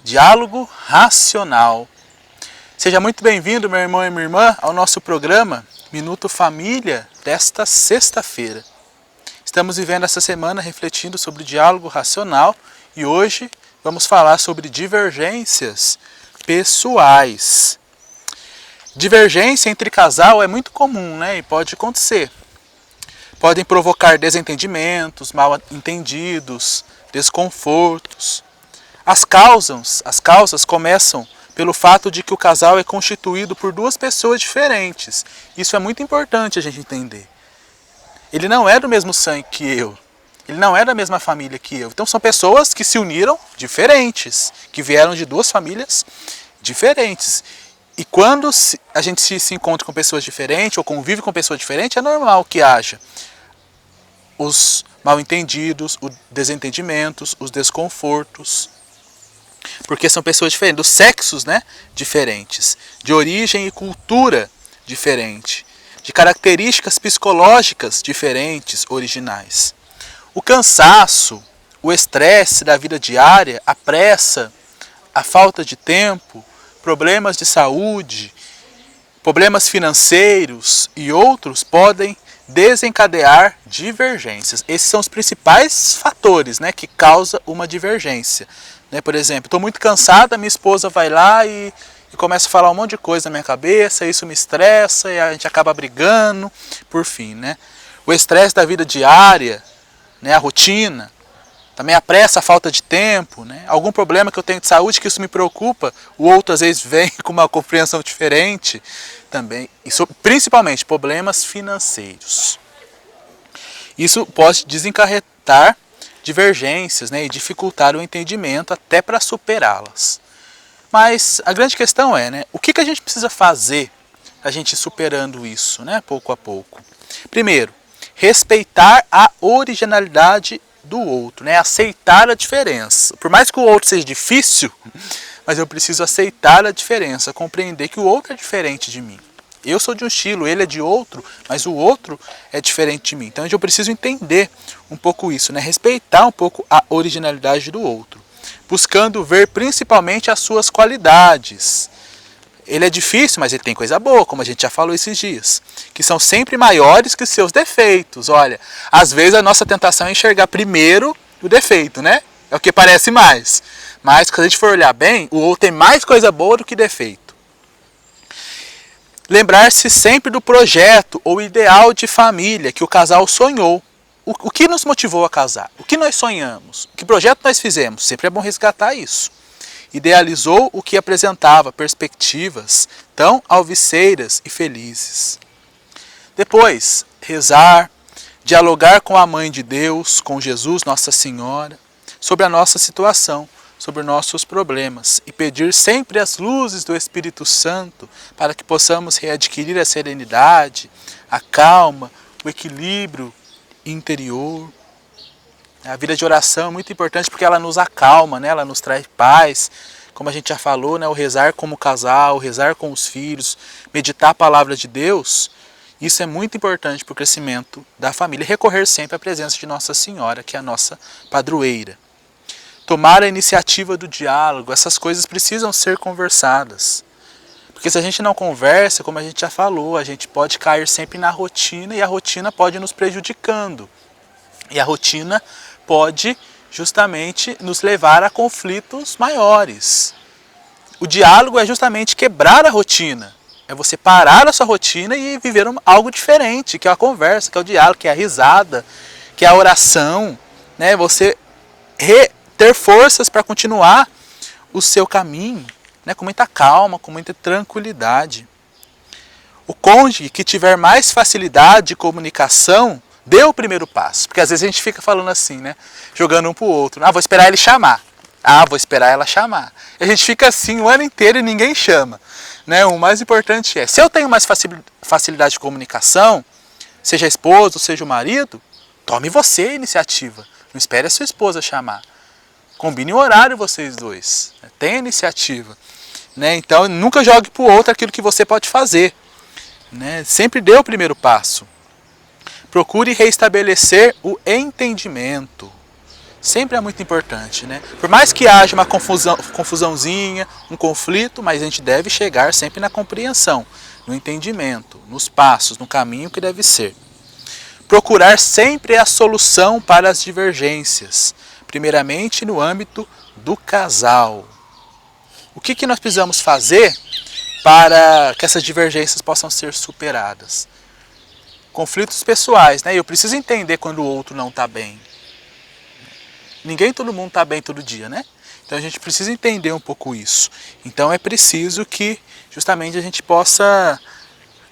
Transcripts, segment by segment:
Diálogo racional. Seja muito bem-vindo, meu irmão e minha irmã, ao nosso programa Minuto Família desta sexta-feira. Estamos vivendo essa semana refletindo sobre o diálogo racional e hoje vamos falar sobre divergências pessoais. Divergência entre casal é muito comum, né? E pode acontecer. Podem provocar desentendimentos, mal-entendidos, desconfortos. As causas começam pelo fato de que o casal é constituído por duas pessoas diferentes. Isso é muito importante a gente entender. Ele não é do mesmo sangue que eu. Ele não é da mesma família que eu. Então são pessoas que se uniram diferentes, que vieram de duas famílias diferentes. E quando a gente se encontra com pessoas diferentes ou convive com pessoas diferentes, é normal que haja os mal-entendidos, os desentendimentos, os desconfortos. Porque são pessoas diferentes, dos sexos, né, diferentes, de origem e cultura diferente, de características psicológicas diferentes, originais. O cansaço, o estresse da vida diária, a pressa, a falta de tempo, problemas de saúde, problemas financeiros e outros podem desencadear divergências. Esses são os principais fatores, né, que causam uma divergência. Por exemplo, estou muito cansada, minha esposa vai lá e começa a falar um monte de coisa na minha cabeça, isso me estressa e a gente acaba brigando, por fim. Né? O estresse da vida diária, né, a rotina, também a pressa, a falta de tempo, né? Algum problema que eu tenho de saúde que isso me preocupa, o outro às vezes vem com uma compreensão diferente também, principalmente problemas financeiros. Isso pode desencadear divergências, né, e dificultar o entendimento até para superá-las. Mas a grande questão é, né, o que a gente precisa fazer para a gente ir superando isso, né, pouco a pouco? Primeiro, respeitar a originalidade do outro, né, aceitar a diferença. Por mais que o outro seja difícil, mas eu preciso aceitar a diferença, compreender que o outro é diferente de mim. Eu sou de um estilo, ele é de outro, mas o outro é diferente de mim. Então eu preciso entender um pouco isso, né? Respeitar um pouco a originalidade do outro. Buscando ver principalmente as suas qualidades. Ele é difícil, mas ele tem coisa boa, como a gente já falou esses dias. Que são sempre maiores que os seus defeitos. Olha, às vezes a nossa tentação é enxergar primeiro o defeito, né? É o que parece mais. Mas se a gente for olhar bem, o outro tem mais coisa boa do que defeito. Lembrar-se sempre do projeto ou ideal de família que o casal sonhou. O que nos motivou a casar? O que nós sonhamos? Que projeto nós fizemos? Sempre é bom resgatar isso. Idealizou o que apresentava perspectivas tão alviceiras e felizes. Depois, rezar, dialogar com a Mãe de Deus, com Jesus, Nossa Senhora, sobre a nossa situação, sobre nossos problemas e pedir sempre as luzes do Espírito Santo para que possamos readquirir a serenidade, a calma, o equilíbrio interior. A vida de oração é muito importante porque ela nos acalma, né? Ela nos traz paz, como a gente já falou, né? O rezar como casal, o rezar com os filhos, meditar a palavra de Deus, isso é muito importante para o crescimento da família. E recorrer sempre à presença de Nossa Senhora, que é a nossa padroeira. Tomar a iniciativa do diálogo, essas coisas precisam ser conversadas. Porque se a gente não conversa, como a gente já falou, a gente pode cair sempre na rotina e a rotina pode nos prejudicando. E a rotina pode justamente nos levar a conflitos maiores. O diálogo é justamente quebrar a rotina. É você parar a sua rotina e viver algo diferente, que é a conversa, que é o diálogo, que é a risada, que é a oração. Né? Você ter forças para continuar o seu caminho, né, com muita calma, com muita tranquilidade. O cônjuge que tiver mais facilidade de comunicação, dê o primeiro passo. Porque às vezes a gente fica falando assim, né, jogando um para o outro. Vou esperar ele chamar. Vou esperar ela chamar. E a gente fica assim o ano inteiro e ninguém chama. Né? O mais importante é, se eu tenho mais facilidade de comunicação, seja a esposa ou seja o marido, tome você a iniciativa. Não espere a sua esposa chamar. Combine o horário vocês dois. Tenha iniciativa. Né? Então, nunca jogue para o outro aquilo que você pode fazer. Né? Sempre dê o primeiro passo. Procure reestabelecer o entendimento. sempre é muito importante, né? Por mais que haja uma confusãozinha, um conflito, mas a gente deve chegar sempre na compreensão, no entendimento, nos passos, no caminho que deve ser. Procurar sempre a solução para as divergências, primeiramente no âmbito do casal. O que nós precisamos fazer para que essas divergências possam ser superadas? Conflitos pessoais, né? Eu preciso entender quando o outro não está bem. Todo mundo está bem todo dia, né? Então a gente precisa entender um pouco isso. Então é preciso que justamente a gente possa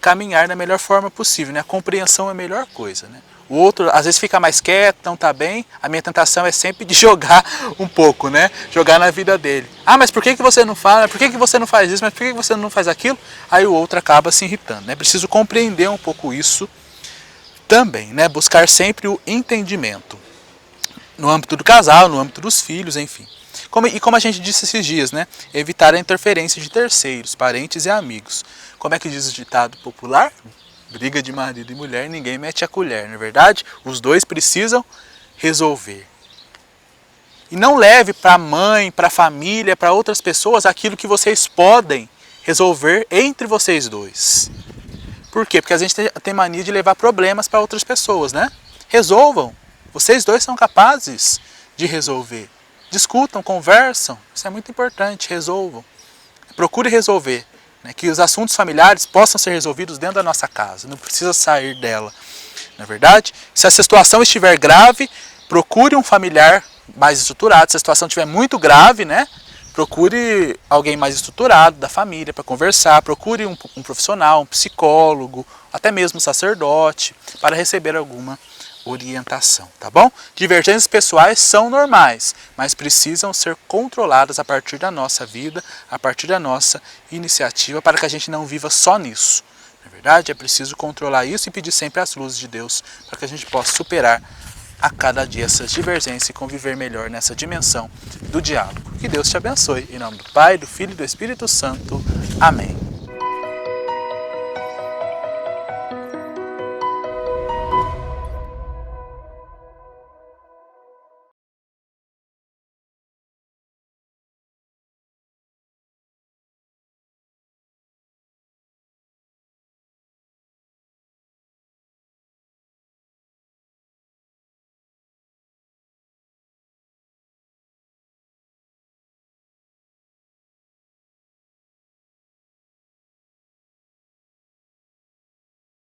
caminhar da melhor forma possível, né? A compreensão é a melhor coisa, né? O outro às vezes fica mais quieto, não está bem. A minha tentação é sempre de jogar um pouco, né? Jogar na vida dele. Ah, mas por que você não fala? Por que você não faz isso? Mas por que você não faz aquilo? Aí o outro acaba se irritando, né? Preciso compreender um pouco isso também, né? Buscar sempre o entendimento. No âmbito do casal, no âmbito dos filhos, enfim. Como a gente disse esses dias, né? Evitar a interferência de terceiros, parentes e amigos. Como é que diz o ditado popular? Briga de marido e mulher, ninguém mete a colher, não é verdade? Os dois precisam resolver. E não leve para a mãe, para a família, para outras pessoas aquilo que vocês podem resolver entre vocês dois. Por quê? Porque a gente tem mania de levar problemas para outras pessoas, né? Resolvam. Vocês dois são capazes de resolver. Discutam, conversam. Isso é muito importante. Resolvam. Procure resolver. Né? Que os assuntos familiares possam ser resolvidos dentro da nossa casa. Não precisa sair dela. Não é verdade? Se a situação estiver grave, procure um familiar mais estruturado. Se a situação estiver muito grave, né? Procure alguém mais estruturado da família para conversar. Procure um profissional, um psicólogo, até mesmo um sacerdote, para receber alguma orientação, tá bom? Divergências pessoais são normais, mas precisam ser controladas a partir da nossa vida, a partir da nossa iniciativa, para que a gente não viva só nisso. Na verdade, é preciso controlar isso e pedir sempre as luzes de Deus para que a gente possa superar a cada dia essas divergências e conviver melhor nessa dimensão do diálogo. Que Deus te abençoe. Em nome do Pai, do Filho e do Espírito Santo. Amém.